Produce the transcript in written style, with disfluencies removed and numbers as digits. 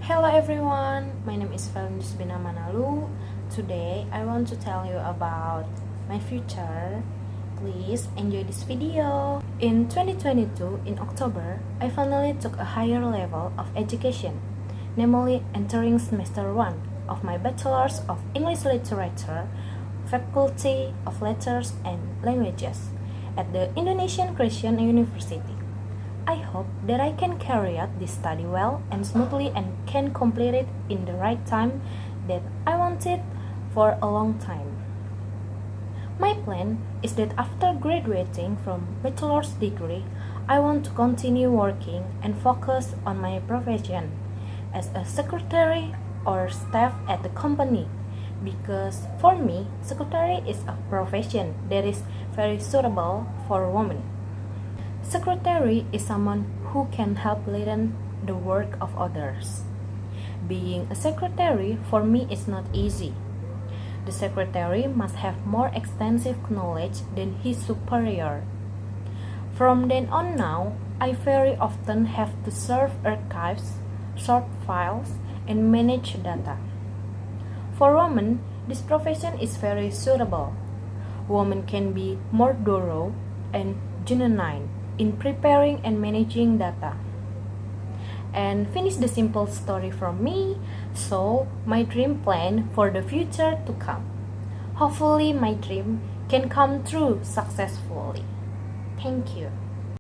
Hello everyone, my name is Velin. Today I want to tell you about my future. Please enjoy this video. In 2022, in October, I finally took a higher level of education, namely entering semester 1 of my Bachelor's of English Literature, Faculty of Letters and Languages at the Indonesian Christian University. I hope that I can carry out this study well and smoothly and can complete it in the right time that I wanted for a long time. My plan is that after graduating from bachelor's degree, I want to continue working and focus on my profession as a secretary or staff at the company, because for me, secretary is a profession that is very suitable for women. Secretary is someone who can help leaden the work of others. Being a secretary for me is not easy. The secretary must have more extensive knowledge than his superior. From then on now, I very often have to serve archives, sort files, and manage data. For women, this profession is very suitable. Women can be more thorough and genuine in preparing and managing data. And finish the simple story from me, so my dream plan for the future to come. Hopefully my dream can come true successfully. Thank you.